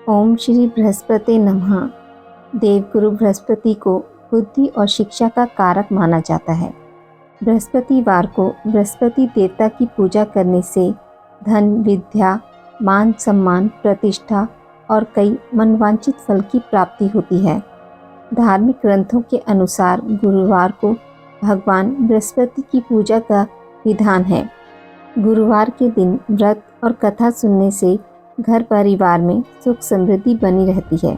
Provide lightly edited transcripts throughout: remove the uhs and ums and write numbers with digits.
ओम श्री बृहस्पति नमः। देवगुरु बृहस्पति को बुद्धि और शिक्षा का कारक माना जाता है। बृहस्पतिवार को बृहस्पति देवता की पूजा करने से धन, विद्या, मान सम्मान, प्रतिष्ठा और कई मनवांछित फल की प्राप्ति होती है। धार्मिक ग्रंथों के अनुसार गुरुवार को भगवान बृहस्पति की पूजा का विधान है। गुरुवार के दिन व्रत और कथा सुनने से घर परिवार में सुख समृद्धि बनी रहती है।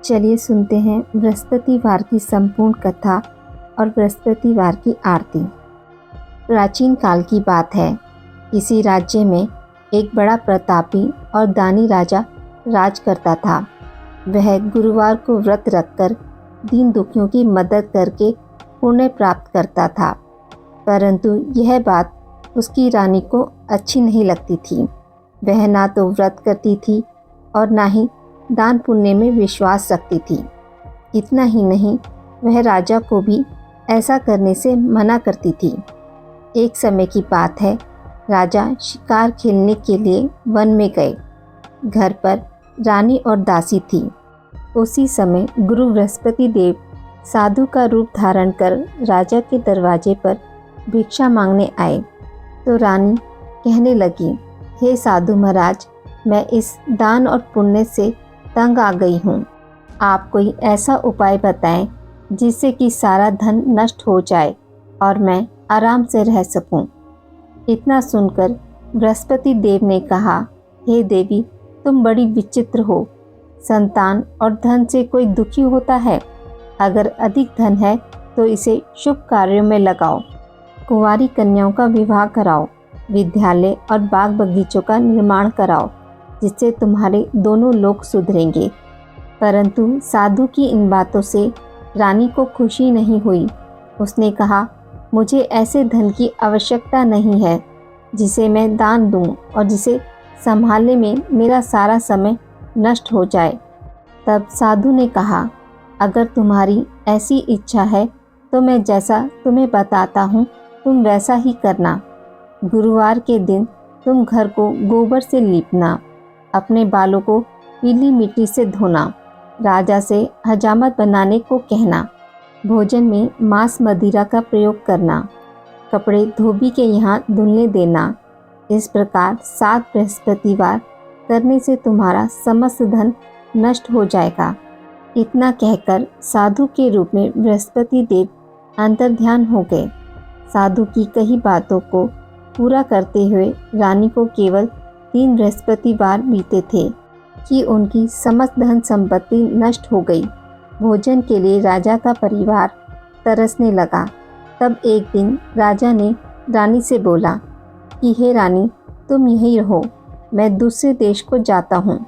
चलिए सुनते हैं बृहस्पतिवार की संपूर्ण कथा और बृहस्पतिवार की आरती। प्राचीन काल की बात है। किसी राज्य में एक बड़ा प्रतापी और दानी राजा राज करता था। वह गुरुवार को व्रत रखकर दीन दुखियों की मदद करके पुण्य प्राप्त करता था, परंतु यह बात उसकी रानी को अच्छी नहीं लगती थी। वह ना तो व्रत करती थी और ना ही दान पुण्य में विश्वास रखती थी। इतना ही नहीं, वह राजा को भी ऐसा करने से मना करती थी। एक समय की बात है, राजा शिकार खेलने के लिए वन में गए। घर पर रानी और दासी थी। उसी समय गुरु बृहस्पति देव साधु का रूप धारण कर राजा के दरवाजे पर भिक्षा मांगने आए। तो रानी कहने लगी, हे साधु महाराज, मैं इस दान और पुण्य से तंग आ गई हूँ। आप कोई ऐसा उपाय बताएं जिससे कि सारा धन नष्ट हो जाए और मैं आराम से रह सकूं। इतना सुनकर बृहस्पति देव ने कहा, हे देवी, तुम बड़ी विचित्र हो। संतान और धन से कोई दुखी होता है? अगर अधिक धन है तो इसे शुभ कार्यों में लगाओ। कुंवारी कन्याओं का विवाह कराओ। विद्यालय और बाग बगीचों का निर्माण कराओ, जिससे तुम्हारे दोनों लोग सुधरेंगे। परंतु साधु की इन बातों से रानी को खुशी नहीं हुई। उसने कहा, मुझे ऐसे धन की आवश्यकता नहीं है जिसे मैं दान दूं और जिसे संभालने में मेरा सारा समय नष्ट हो जाए। तब साधु ने कहा, अगर तुम्हारी ऐसी इच्छा है तो मैं जैसा तुम्हें बताता हूँ तुम वैसा ही करना। गुरुवार के दिन तुम घर को गोबर से लीपना, अपने बालों को पीली मिट्टी से धोना, राजा से हजामत बनाने को कहना, भोजन में मांस मदिरा का प्रयोग करना, कपड़े धोबी के यहाँ धुलने देना। इस प्रकार 7 बृहस्पतिवार करने से तुम्हारा समस्त धन नष्ट हो जाएगा। इतना कहकर साधु के रूप में बृहस्पति देव अंतर्ध्यान हो गए। साधु की कही बातों को पूरा करते हुए रानी को केवल 3 बृहस्पतिवार बीते थे कि उनकी समस्त धन संपत्ति नष्ट हो गई। भोजन के लिए राजा का परिवार तरसने लगा। तब एक दिन राजा ने रानी से बोला कि हे रानी, तुम यहीं रहो, मैं दूसरे देश को जाता हूँ,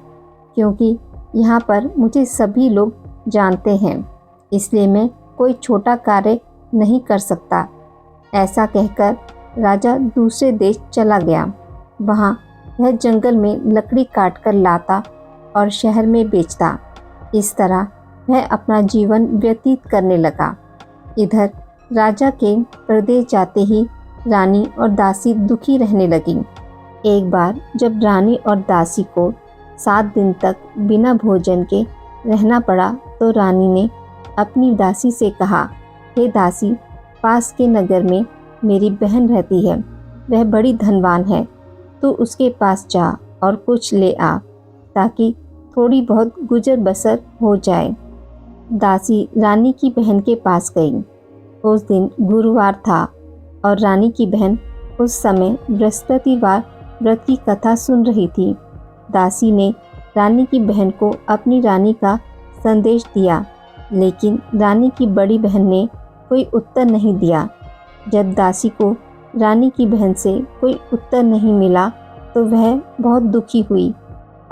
क्योंकि यहाँ पर मुझे सभी लोग जानते हैं, इसलिए मैं कोई छोटा कार्य नहीं कर सकता। ऐसा कहकर राजा दूसरे देश चला गया। वहाँ वह जंगल में लकड़ी काटकर लाता और शहर में बेचता। इस तरह वह अपना जीवन व्यतीत करने लगा। इधर राजा के प्रदेश जाते ही रानी और दासी दुखी रहने लगी। एक बार जब रानी और दासी को 7 दिन तक बिना भोजन के रहना पड़ा, तो रानी ने अपनी दासी से कहा, हे दासी, पास के नगर में मेरी बहन रहती है, वह बड़ी धनवान है। तू उसके पास जा और कुछ ले आ, ताकि थोड़ी बहुत गुजर बसर हो जाए। दासी रानी की बहन के पास गई। उस दिन गुरुवार था और रानी की बहन उस समय बृहस्पतिवार व्रत की कथा सुन रही थी। दासी ने रानी की बहन को अपनी रानी का संदेश दिया, लेकिन रानी की बड़ी बहन ने कोई उत्तर नहीं दिया। जब दासी को रानी की बहन से कोई उत्तर नहीं मिला तो वह बहुत दुखी हुई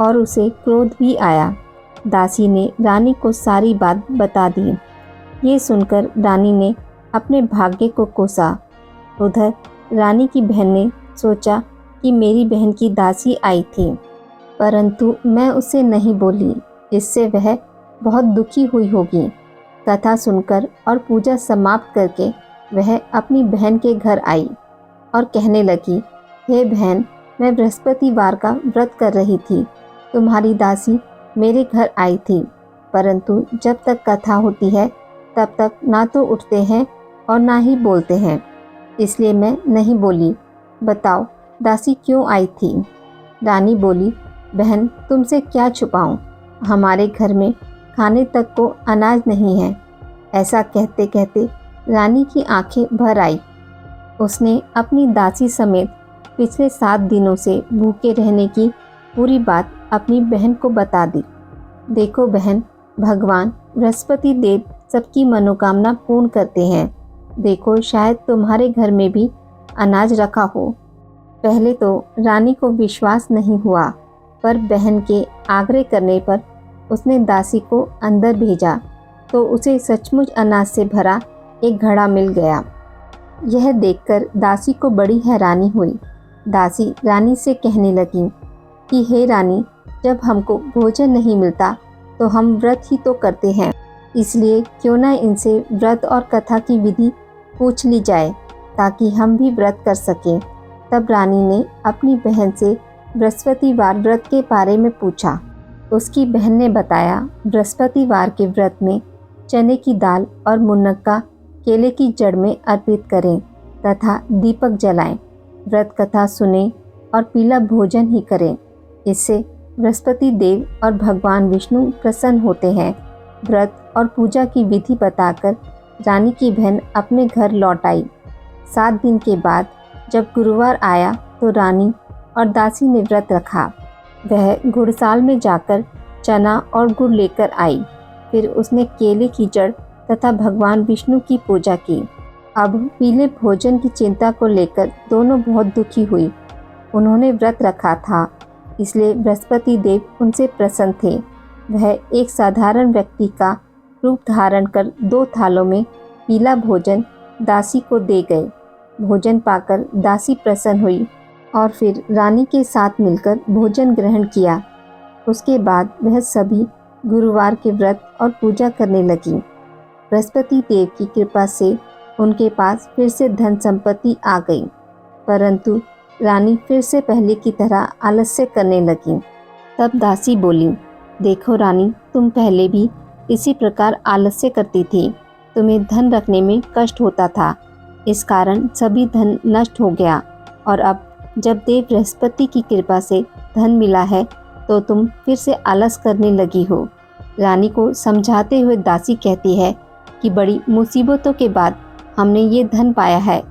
और उसे क्रोध भी आया। दासी ने रानी को सारी बात बता दी। ये सुनकर रानी ने अपने भाग्य को कोसा। उधर रानी की बहन ने सोचा कि मेरी बहन की दासी आई थी, परंतु मैं उसे नहीं बोली, इससे वह बहुत दुखी हुई होगी। कथा सुनकर और पूजा समाप्त करके वह अपनी बहन के घर आई और कहने लगी, हे बहन, मैं बृहस्पतिवार का व्रत कर रही थी। तुम्हारी दासी मेरे घर आई थी, परंतु जब तक कथा होती है तब तक ना तो उठते हैं और ना ही बोलते हैं, इसलिए मैं नहीं बोली। बताओ दासी क्यों आई थी? रानी बोली, बहन तुमसे क्या छुपाऊं, हमारे घर में खाने तक को अनाज नहीं है। ऐसा कहते कहते रानी की आंखें भर आई। उसने अपनी दासी समेत पिछले 7 दिनों से भूखे रहने की पूरी बात अपनी बहन को बता दी। देखो बहन, भगवान बृहस्पति देव सबकी मनोकामना पूर्ण करते हैं। देखो शायद तुम्हारे घर में भी अनाज रखा हो। पहले तो रानी को विश्वास नहीं हुआ, पर बहन के आग्रह करने पर उसने दासी को अंदर भेजा तो उसे सचमुच अनाज से भरा एक घड़ा मिल गया। यह देखकर दासी को बड़ी हैरानी हुई। दासी रानी से कहने लगी कि हे रानी, जब हमको भोजन नहीं मिलता तो हम व्रत ही तो करते हैं, इसलिए क्यों ना इनसे व्रत और कथा की विधि पूछ ली जाए ताकि हम भी व्रत कर सकें। तब रानी ने अपनी बहन से बृहस्पतिवार व्रत के बारे में पूछा। उसकी बहन ने बताया, बृहस्पतिवार के व्रत में चने की दाल और मुनक्का केले की जड़ में अर्पित करें तथा दीपक जलाएं, व्रत कथा सुने और पीला भोजन ही करें। इससे बृहस्पति देव और भगवान विष्णु प्रसन्न होते हैं। व्रत और पूजा की विधि बताकर रानी की बहन अपने घर लौट आई। 7 दिन के बाद जब गुरुवार आया तो रानी और दासी ने व्रत रखा। वह गुड़साल में जाकर चना और गुड़ लेकर आई। फिर उसने केले की जड़ तथा भगवान विष्णु की पूजा की। अब पीले भोजन की चिंता को लेकर दोनों बहुत दुखी हुई। उन्होंने व्रत रखा था, इसलिए बृहस्पति देव उनसे प्रसन्न थे। वह एक साधारण व्यक्ति का रूप धारण कर 2 थालों में पीला भोजन दासी को दे गए। भोजन पाकर दासी प्रसन्न हुई और फिर रानी के साथ मिलकर भोजन ग्रहण किया। उसके बाद वह सभी गुरुवार के व्रत और पूजा करने लगी। बृहस्पति देव की कृपा से उनके पास फिर से धन संपत्ति आ गई, परंतु रानी फिर से पहले की तरह आलस्य करने लगी। तब दासी बोली, देखो रानी, तुम पहले भी इसी प्रकार आलस्य करती थी। तुम्हें धन रखने में कष्ट होता था, इस कारण सभी धन नष्ट हो गया, और अब जब देव बृहस्पति की कृपा से धन मिला है तो तुम फिर से आलस करने लगी हो। रानी को समझाते हुए दासी कहती है कि बड़ी मुसीबतों के बाद हमने ये धन पाया है,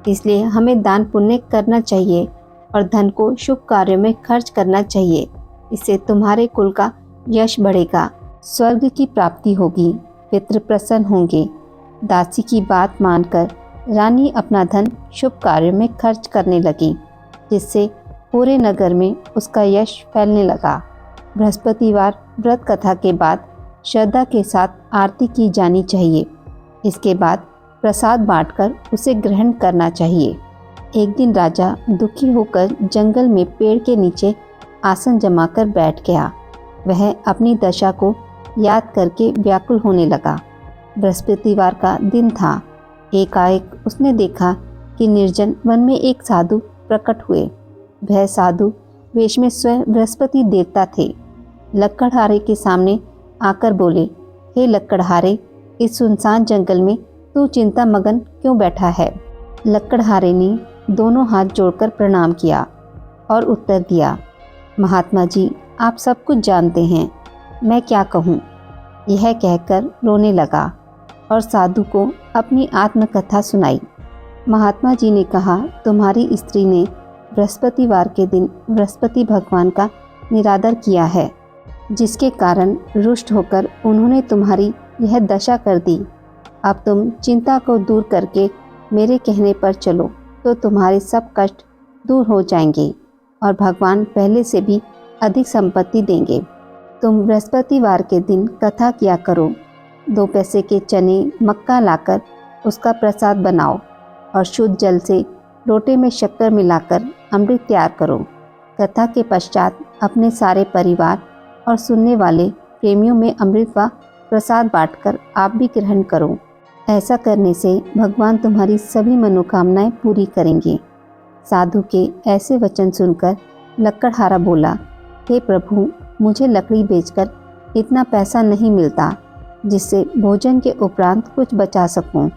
इसलिए हमें दान पुण्य करना चाहिए और धन को शुभ कार्यों में खर्च करना चाहिए। इससे तुम्हारे कुल का यश बढ़ेगा, स्वर्ग की प्राप्ति होगी, पितृ प्रसन्न होंगे। दासी की बात मानकर रानी अपना धन शुभ कार्यों में खर्च करने लगी, जिससे पूरे नगर में उसका यश फैलने लगा। बृहस्पतिवार व्रत कथा के बाद श्रद्धा के साथ आरती की जानी चाहिए। इसके बाद प्रसाद बांटकर उसे ग्रहण करना चाहिए। एक दिन राजा दुखी होकर जंगल में पेड़ के नीचे आसन जमाकर बैठ गया। वह अपनी दशा को याद करके व्याकुल होने लगा। बृहस्पतिवार का दिन था। एकाएक उसने देखा कि निर्जन वन में एक साधु प्रकट हुए। वह साधु वेश में स्वयं बृहस्पति देवता थे। लक्कड़हारे के सामने आकर बोले, हे लक्कड़हारे, इस सुनसान जंगल में तू चिंता मगन क्यों बैठा है? लक्कड़हारे ने दोनों हाथ जोड़कर प्रणाम किया और उत्तर दिया, महात्मा जी, आप सब कुछ जानते हैं, मैं क्या कहूँ। यह कहकर रोने लगा और साधु को अपनी आत्मकथा सुनाई। महात्मा जी ने कहा, तुम्हारी स्त्री ने बृहस्पतिवार के दिन बृहस्पति भगवान का निरादर किया है, जिसके कारण रुष्ट होकर उन्होंने तुम्हारी यह दशा कर दी। अब तुम चिंता को दूर करके मेरे कहने पर चलो तो तुम्हारे सब कष्ट दूर हो जाएंगे और भगवान पहले से भी अधिक संपत्ति देंगे। तुम बृहस्पतिवार के दिन कथा किया करो। 2 पैसे के चने मक्का लाकर उसका प्रसाद बनाओ और शुद्ध जल से लोटे में शक्कर मिलाकर अमृत तैयार करो। कथा के पश्चात अपने सारे परिवार और सुनने वाले प्रेमियों में अमृत व प्रसाद बांटकर आप भी ग्रहण करो। ऐसा करने से भगवान तुम्हारी सभी मनोकामनाएं पूरी करेंगे। साधु के ऐसे वचन सुनकर लक्कड़हारा बोला, हे प्रभु, मुझे लकड़ी बेचकर इतना पैसा नहीं मिलता जिससे भोजन के उपरांत कुछ बचा सकूं।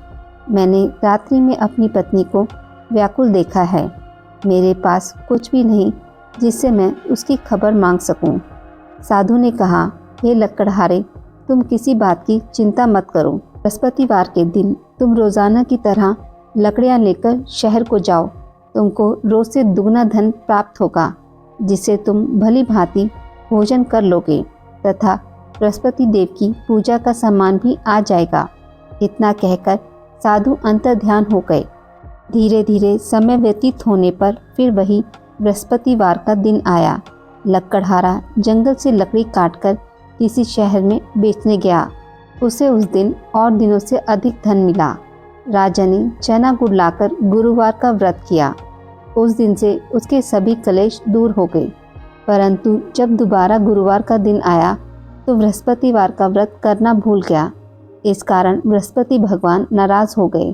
मैंने रात्रि में अपनी पत्नी को व्याकुल देखा है। मेरे पास कुछ भी नहीं जिससे मैं उसकी खबर मांग सकूं। साधु ने कहा, हे लकड़हारे, तुम किसी बात की चिंता मत करो। बृहस्पतिवार के दिन तुम रोज़ाना की तरह लकड़ियाँ लेकर शहर को जाओ। तुमको रोज़ से दुगना धन प्राप्त होगा, जिससे तुम भली भांति भोजन कर लोगे तथा बृहस्पति देव की पूजा का सामान भी आ जाएगा। इतना कहकर साधु अंतर्ध्यान हो गए। धीरे धीरे समय व्यतीत होने पर फिर वही बृहस्पतिवार का दिन आया। लकड़हारा जंगल से लकड़ी काटकर किसी शहर में बेचने गया। उसे उस दिन और दिनों से अधिक धन मिला। राजा ने चना गुड़ लाकर गुरुवार का व्रत किया। उस दिन से उसके सभी कलेश दूर हो गए। परंतु जब दोबारा गुरुवार का दिन आया तो बृहस्पतिवार का व्रत करना भूल गया। इस कारण बृहस्पति भगवान नाराज हो गए।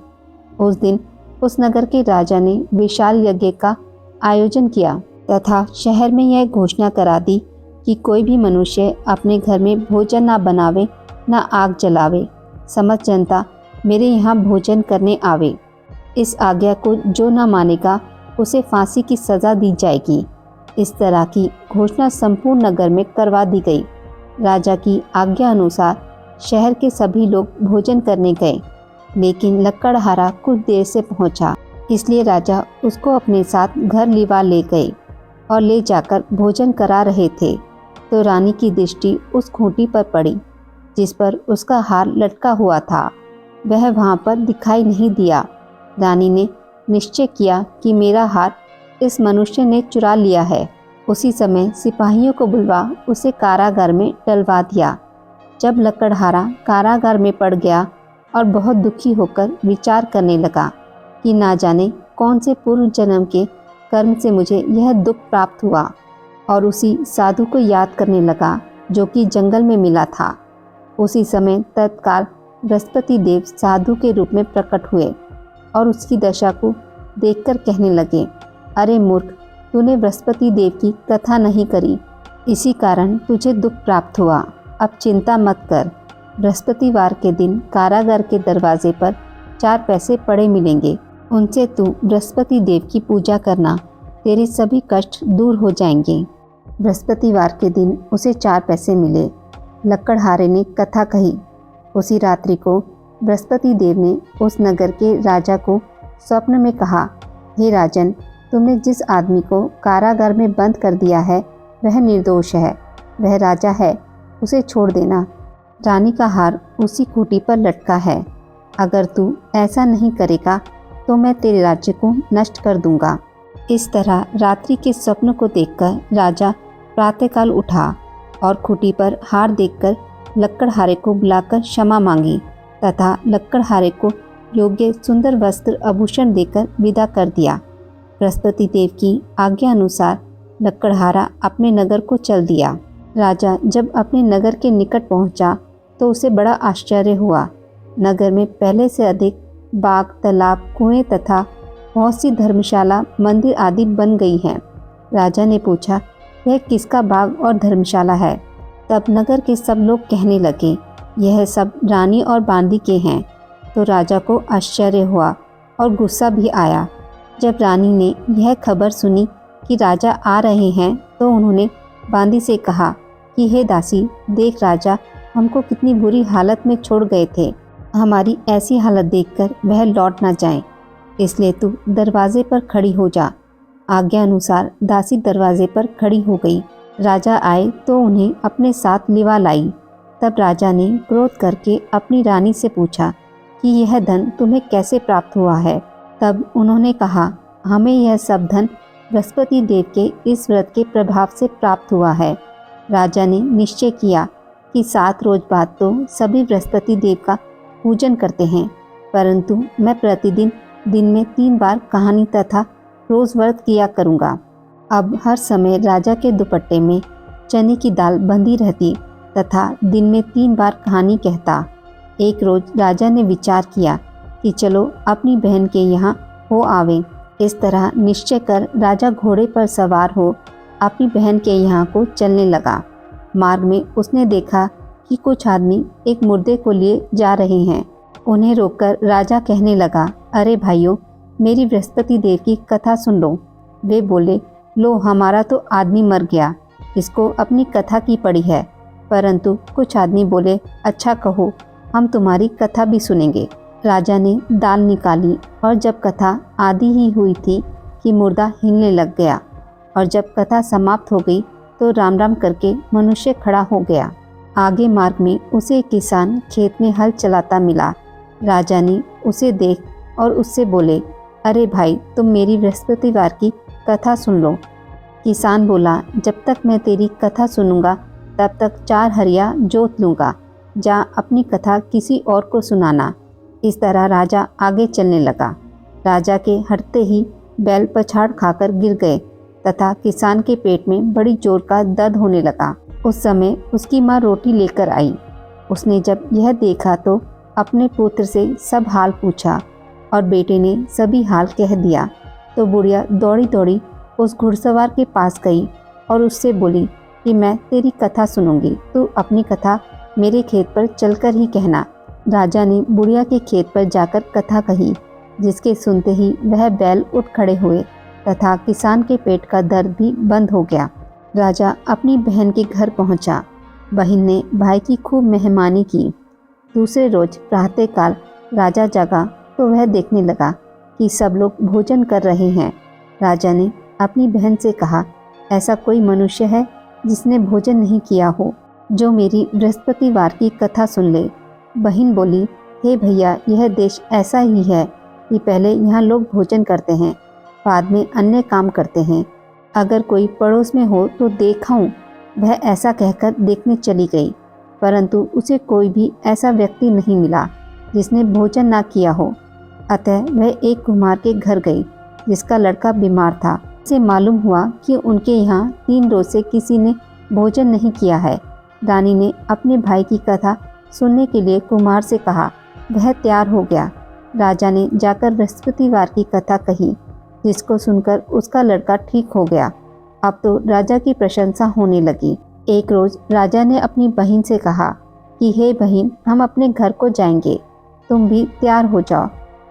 उस दिन उस नगर के राजा ने विशाल यज्ञ का आयोजन किया तथा शहर में यह घोषणा करा दी कि कोई भी मनुष्य अपने घर में भोजन ना बनावे, ना आग जलावे। समस्त जनता मेरे यहाँ भोजन करने आवे। इस आज्ञा को जो न मानेगा उसे फांसी की सज़ा दी जाएगी। इस तरह की घोषणा संपूर्ण नगर में करवा दी गई। राजा की आज्ञा अनुसार शहर के सभी लोग भोजन करने गए, लेकिन लकड़हारा कुछ देर से पहुंचा, इसलिए राजा उसको अपने साथ घर लिवा ले गए और ले जाकर भोजन करा रहे थे तो रानी की दृष्टि उस खूंटी पर पड़ी जिस पर उसका हार लटका हुआ था। वह वहां पर दिखाई नहीं दिया। रानी ने निश्चय किया कि मेरा हार इस मनुष्य ने चुरा लिया है। उसी समय सिपाहियों को बुलवा उसे कारागार में डलवा दिया। जब लकड़हारा कारागार में पड़ गया और बहुत दुखी होकर विचार करने लगा कि ना जाने कौन से पूर्व जन्म के कर्म से मुझे यह दुख प्राप्त हुआ, और उसी साधु को याद करने लगा जो कि जंगल में मिला था। उसी समय तत्काल बृहस्पति देव साधु के रूप में प्रकट हुए और उसकी दशा को देखकर कहने लगे, अरे मूर्ख, तूने बृहस्पति देव की कथा नहीं करी, इसी कारण तुझे दुख प्राप्त हुआ। अब चिंता मत कर। बृहस्पतिवार के दिन कारागार के दरवाजे पर 4 पैसे पड़े मिलेंगे। उनसे तू बृहस्पति देव की पूजा करना, तेरे सभी कष्ट दूर हो जाएंगे। बृहस्पतिवार के दिन उसे 4 पैसे मिले। लकड़हारे ने कथा कही। उसी रात्रि को बृहस्पति देव ने उस नगर के राजा को स्वप्न में कहा, हे राजन, तुमने जिस आदमी को कारागार में बंद कर दिया है वह निर्दोष है। वह राजा है, उसे छोड़ देना। रानी का हार उसी खूंटी पर लटका है। अगर तू ऐसा नहीं करेगा तो मैं तेरे राज्य को नष्ट कर दूंगा। इस तरह रात्रि के स्वप्न को देखकर राजा प्रातःकाल उठा और खूंटी पर हार देखकर लकड़हारे को बुलाकर क्षमा मांगी तथा लकड़हारे को योग्य सुंदर वस्त्र आभूषण देकर विदा कर दिया। बृहस्पति देव की आज्ञा अनुसार लकड़हारा अपने नगर को चल दिया। राजा जब अपने नगर के निकट पहुंचा तो उसे बड़ा आश्चर्य हुआ। नगर में पहले से अधिक बाग, तालाब, कुएं तथा बहुत सी धर्मशाला, मंदिर आदि बन गई हैं। राजा ने पूछा, यह किसका बाग और धर्मशाला है? तब नगर के सब लोग कहने लगे, यह सब रानी और बांदी के हैं। तो राजा को आश्चर्य हुआ और गुस्सा भी आया। जब रानी ने यह खबर सुनी कि राजा आ रहे हैं तो उन्होंने बांदी से कहा कि हे दासी, देख राजा हमको कितनी बुरी हालत में छोड़ गए थे। हमारी ऐसी हालत देखकर वह लौट ना जाए, इसलिए तू दरवाजे पर खड़ी हो जा। आज्ञा अनुसार दासी दरवाजे पर खड़ी हो गई। राजा आए तो उन्हें अपने साथ लिवा लाई। तब राजा ने क्रोध करके अपनी रानी से पूछा कि यह धन तुम्हें कैसे प्राप्त हुआ है? तब उन्होंने कहा, हमें यह सब धन बृहस्पति देव के इस व्रत के प्रभाव से प्राप्त हुआ है। राजा ने निश्चय किया कि 7 रोज बाद तो सभी बृहस्पति देव का पूजन करते हैं, परंतु मैं प्रतिदिन दिन में 3 बार कहानी तथा रोज व्रत किया करूँगा। अब हर समय राजा के दुपट्टे में चने की दाल बंधी रहती तथा दिन में 3 बार कहानी कहता। एक रोज राजा ने विचार किया कि चलो अपनी बहन के यहाँ हो आवे। इस तरह निश्चय कर राजा घोड़े पर सवार हो अपनी बहन के यहाँ को चलने लगा। मार्ग में उसने देखा कि कुछ आदमी एक मुर्दे को लिए जा रहे हैं। उन्हें रोककर राजा कहने लगा, अरे भाइयों, मेरी बृहस्पति देव की कथा सुन लो। वे बोले, लो हमारा तो आदमी मर गया, इसको अपनी कथा की पड़ी है। परंतु कुछ आदमी बोले, अच्छा कहो, हम तुम्हारी कथा भी सुनेंगे। राजा ने दाल निकाली और जब कथा आधी ही हुई थी कि मुर्दा हिलने लग गया, और जब कथा समाप्त हो गई तो राम राम करके मनुष्य खड़ा हो गया। आगे मार्ग में उसे एक किसान खेत में हल चलाता मिला। राजा ने उसे देख और उससे बोले, अरे भाई, तुम मेरी बृहस्पतिवार की कथा सुन लो। किसान बोला, जब तक मैं तेरी कथा सुनूंगा तब तक 4 हरिया जोत लूँगा, जा अपनी कथा किसी और को सुनाना। इस तरह राजा आगे चलने लगा। राजा के हटते ही बैल पछाड़ खाकर गिर गए तथा किसान के पेट में बड़ी जोर का दर्द होने लगा। उस समय उसकी माँ रोटी लेकर आई। उसने जब यह देखा तो अपने पुत्र से सब हाल पूछा और बेटे ने सभी हाल कह दिया। तो बुढ़िया दौड़ी दौड़ी उस घुड़सवार के पास गई और उससे बोली कि मैं तेरी कथा सुनूंगी, तू अपनी कथा मेरे खेत पर चलकर ही कहना। राजा ने बुढ़िया के खेत पर जाकर कथा कही, जिसके सुनते ही वह बैल उठ खड़े हुए तथा किसान के पेट का दर्द भी बंद हो गया। राजा अपनी बहन के घर पहुंचा। बहन ने भाई की खूब मेहमानी की। दूसरे रोज प्रातःकाल राजा जगा तो वह देखने लगा कि सब लोग भोजन कर रहे हैं। राजा ने अपनी बहन से कहा, ऐसा कोई मनुष्य है जिसने भोजन नहीं किया हो, जो मेरी बृहस्पतिवार की कथा सुन ले। बहन बोली, हे भैया, यह देश ऐसा ही है कि पहले यहाँ लोग भोजन करते हैं, बाद में अन्य काम करते हैं। अगर कोई पड़ोस में हो तो देखाऊं। वह ऐसा कहकर देखने चली गई, परंतु उसे कोई भी ऐसा व्यक्ति नहीं मिला जिसने भोजन ना किया हो। अतः वह एक कुम्हार के घर गई जिसका लड़का बीमार था। उसे मालूम हुआ कि उनके यहाँ 3 रोज से किसी ने भोजन नहीं किया है। रानी ने अपने भाई की कथा सुनने के लिए कुम्हार से कहा। वह तैयार हो गया। राजा ने जाकर बृहस्पतिवार की कथा कही, जिसको सुनकर उसका लड़का ठीक हो गया। अब तो राजा की प्रशंसा होने लगी। एक रोज राजा ने अपनी बहन से कहा कि हे बहन, हम अपने घर को जाएंगे, तुम भी तैयार हो जाओ।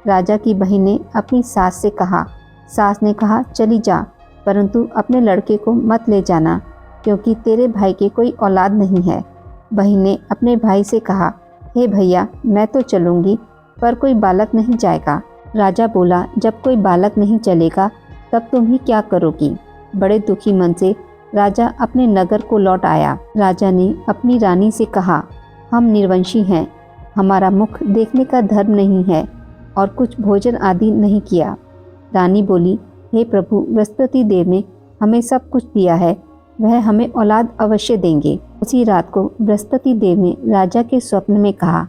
राजा की बहन ने अपनी सास से कहा। सास ने कहा, चली जा, परंतु अपने लड़के को मत ले जाना, क्योंकि तेरे भाई के कोई औलाद नहीं है। बहन ने अपने भाई से कहा, हे भैया, मैं तो चलूँगी, पर कोई बालक नहीं जाएगा। राजा बोला, जब कोई बालक नहीं चलेगा तब तुम ही क्या करोगी। बड़े दुखी मन से राजा अपने नगर को लौट आया। राजा ने अपनी रानी से कहा, हम निर्वंशी हैं, हमारा मुख देखने का धर्म नहीं है और कुछ भोजन आदि नहीं किया। रानी बोली, हे प्रभु, बृहस्पति देव ने हमें सब कुछ दिया है, वह हमें औलाद अवश्य देंगे। उसी रात को बृहस्पति देव ने राजा के स्वप्न में कहा,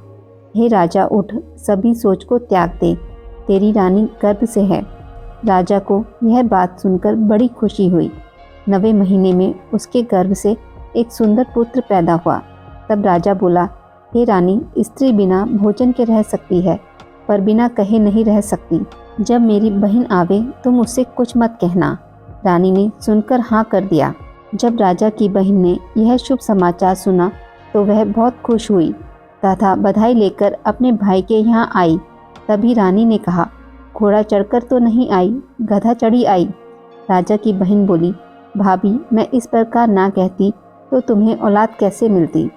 हे राजा, उठ, सभी सोच को त्याग दे, तेरी रानी गर्भ से है। राजा को यह बात सुनकर बड़ी खुशी हुई। 9वें महीने में उसके गर्भ से एक सुंदर पुत्र पैदा हुआ। तब राजा बोला, हे रानी, स्त्री बिना भोजन के रह सकती है, पर बिना कहे नहीं रह सकती। जब मेरी बहन आवे तुम उससे कुछ मत कहना। रानी ने सुनकर हाँ कर दिया। जब राजा की बहन ने यह शुभ समाचार सुना तो वह बहुत खुश हुई तथा बधाई लेकर अपने भाई के यहाँ आई। तभी रानी ने कहा, घोड़ा चढ़कर तो नहीं आई, गधा चढ़ी आई। राजा की बहन बोली, भाभी, मैं इस प्रकार ना कहती तो तुम्हें औलाद कैसे मिलती।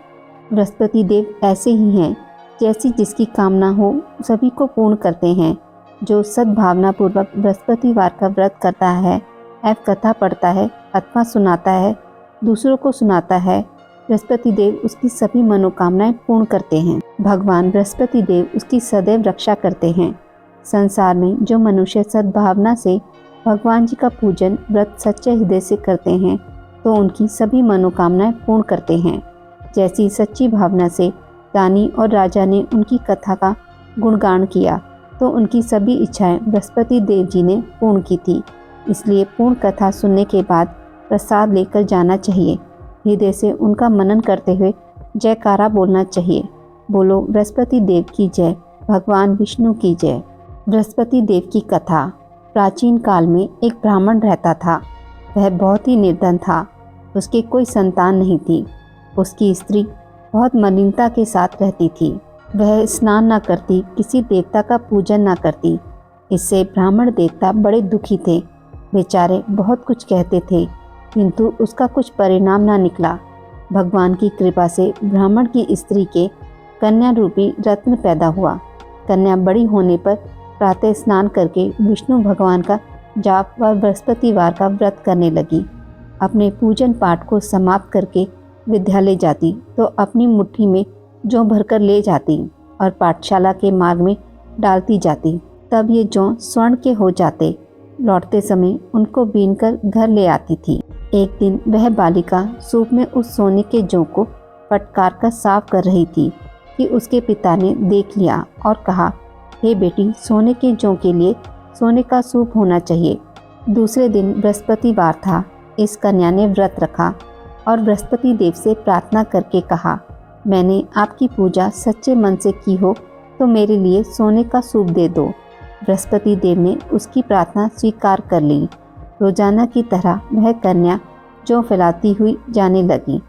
बृहस्पति देव ऐसे ही हैं, जैसी जिसकी कामना हो सभी को पूर्ण करते हैं। जो सद्भावना पूर्वक बृहस्पतिवार का व्रत करता है, एवं कथा पढ़ता है अथवा सुनाता है, दूसरों को सुनाता है, बृहस्पति देव उसकी सभी मनोकामनाएं पूर्ण करते हैं। भगवान बृहस्पति देव उसकी सदैव रक्षा करते हैं। संसार में जो मनुष्य सद्भावना से भगवान जी का पूजन व्रत सच्चे हृदय से करते हैं तो उनकी सभी मनोकामनाएं पूर्ण करते हैं। जैसी सच्ची भावना से रानी और राजा ने उनकी कथा का गुणगान किया तो उनकी सभी इच्छाएं बृहस्पति देव जी ने पूर्ण की थी। इसलिए पूर्ण कथा सुनने के बाद प्रसाद लेकर जाना चाहिए। हृदय से उनका मनन करते हुए जयकारा बोलना चाहिए। बोलो बृहस्पति देव की जय, भगवान विष्णु की जय। बृहस्पति देव की कथा। प्राचीन काल में एक ब्राह्मण रहता था। वह बहुत ही निर्धन था। उसकी कोई संतान नहीं थी। उसकी स्त्री बहुत मलिनता के साथ रहती थी। वह स्नान न करती, किसी देवता का पूजन न करती। इससे ब्राह्मण देवता बड़े दुखी थे। बेचारे बहुत कुछ कहते थे, किंतु उसका कुछ परिणाम न निकला। भगवान की कृपा से ब्राह्मण की स्त्री के कन्या रूपी रत्न पैदा हुआ। कन्या बड़ी होने पर प्रातः स्नान करके विष्णु भगवान का जाप व बृहस्पतिवार का व्रत करने लगी। अपने पूजन पाठ को समाप्त करके विद्यालय जाती तो अपनी मुट्ठी में जौ भरकर ले जाती और पाठशाला के मार्ग में डालती जाती। तब ये जौ स्वर्ण के हो जाते। लौटते समय उनको बीनकर घर ले आती थी। एक दिन वह बालिका सूप में उस सोने के जौ को फटकार कर साफ कर रही थी कि उसके पिता ने देख लिया और कहा, हे बेटी, सोने के जौ के लिए सोने का सूप होना चाहिए। दूसरे दिन बृहस्पतिवार था। इस कन्या ने व्रत रखा और बृहस्पति देव से प्रार्थना करके कहा, मैंने आपकी पूजा सच्चे मन से की हो तो मेरे लिए सोने का सूप दे दो। बृहस्पति देव ने उसकी प्रार्थना स्वीकार कर ली। रोजाना की तरह वह कन्या जौ फैलाती हुई जाने लगी।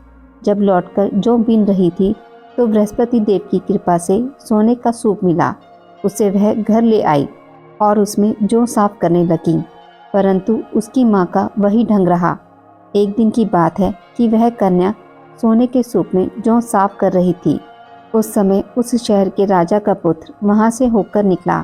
जब लौटकर जौ बीन रही थी तो बृहस्पति देव की कृपा से सोने का सूप मिला। उसे वह घर ले आई और उसमें जौ साफ करने लगी, परंतु उसकी माँ का वही ढंग रहा। एक दिन की बात है कि वह कन्या सोने के सूप में जौ साफ कर रही थी। उस समय उस शहर के राजा का पुत्र वहाँ से होकर निकला।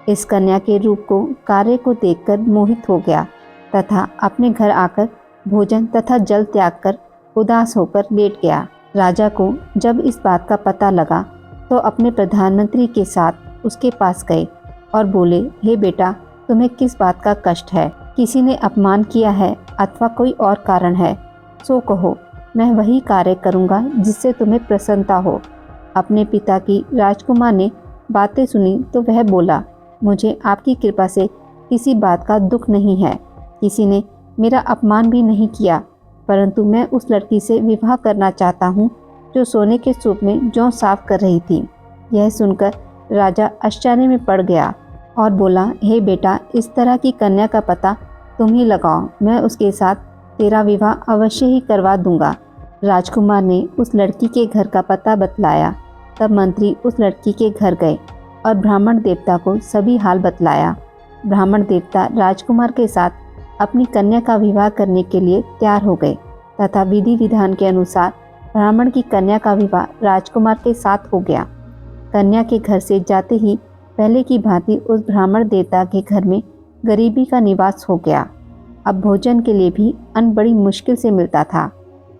इस कन्या के रूप को, कार्य को देखकर मोहित हो गया तथा अपने घर आकर भोजन तथा जल त्याग कर उदास होकर लेट गया। राजा को जब इस बात का पता लगा तो अपने प्रधानमंत्री के साथ उसके पास गए और बोले, हे बेटा, तुम्हें किस बात का कष्ट है? किसी ने अपमान किया है अथवा कोई और कारण है? सो कहो, मैं वही कार्य करूँगा जिससे तुम्हें प्रसन्नता हो। अपने पिता की राजकुमार ने बातें सुनी तो वह बोला, मुझे आपकी कृपा से किसी बात का दुख नहीं है। किसी ने मेरा अपमान भी नहीं किया, परंतु मैं उस लड़की से विवाह करना चाहता हूँ जो सोने के सूप में जौ साफ कर रही थी। यह सुनकर राजा आश्चर्य में पड़ गया और बोला, हे बेटा, इस तरह की कन्या का पता तुम ही लगाओ, मैं उसके साथ तेरा विवाह अवश्य ही करवा दूंगा। राजकुमार ने उस लड़की के घर का पता बतलाया। तब मंत्री उस लड़की के घर गए और ब्राह्मण देवता को सभी हाल बतलाया। ब्राह्मण देवता राजकुमार के साथ अपनी कन्या का विवाह करने के लिए तैयार हो गए तथा विधि विधान के अनुसार ब्राह्मण की कन्या का विवाह राजकुमार के साथ हो गया। कन्या के घर से जाते ही पहले की भांति उस ब्राह्मण देवता के घर में गरीबी का निवास हो गया। अब भोजन के लिए भी अन्न बड़ी मुश्किल से मिलता था।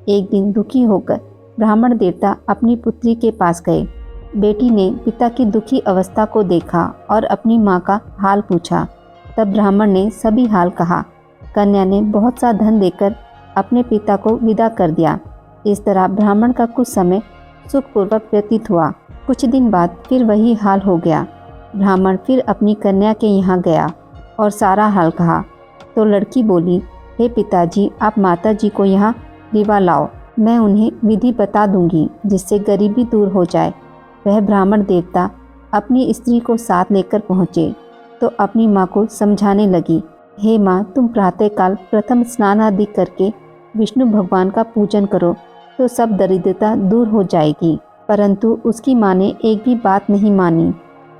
एक दिन दुखी होकर ब्राह्मण देवता अपनी पुत्री के पास गए। बेटी ने पिता की दुखी अवस्था को देखा और अपनी माँ का हाल पूछा। तब ब्राह्मण ने सभी हाल कहा। कन्या ने बहुत सा धन देकर अपने पिता को विदा कर दिया। इस तरह ब्राह्मण का कुछ समय सुखपूर्वक व्यतीत हुआ। कुछ दिन बाद फिर वही हाल हो गया। ब्राह्मण फिर अपनी कन्या के यहाँ गया और सारा हाल कहा तो लड़की बोली, हे पिताजी, आप माताजी को यहाँ रिवा लाओ, मैं उन्हें विधि बता दूंगी जिससे गरीबी दूर हो जाए। वह ब्राह्मण देवता अपनी स्त्री को साथ लेकर पहुँचे तो अपनी माँ को समझाने लगी, हे माँ, तुम प्रातःकाल प्रथम स्नान आदि करके विष्णु भगवान का पूजन करो तो सब दरिद्रता दूर हो जाएगी। परंतु उसकी माँ ने एक भी बात नहीं मानी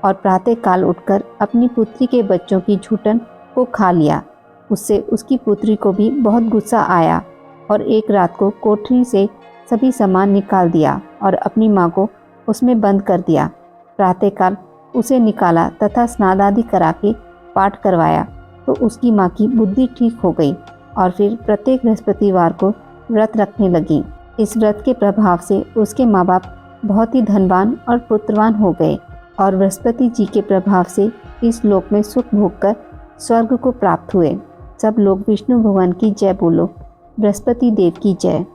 और प्रातःकाल उठकर अपनी पुत्री के बच्चों की झूठन को खा लिया। उससे उसकी पुत्री को भी बहुत गुस्सा आया और एक रात को कोठरी से सभी सामान निकाल दिया और अपनी माँ को उसमें बंद कर दिया। प्रातःकाल उसे निकाला तथा स्नान आदि करा के पाठ करवाया तो उसकी माँ की बुद्धि ठीक हो गई और फिर प्रत्येक बृहस्पतिवार को व्रत रखने लगी। इस व्रत के प्रभाव से उसके माँ बाप बहुत ही धनवान और पुत्रवान हो गए और बृहस्पति जी के प्रभाव से इस लोक में सुख भोग कर स्वर्ग को प्राप्त हुए। सब लोग विष्णु भगवान की जय बोलो। बृहस्पति देव की जय।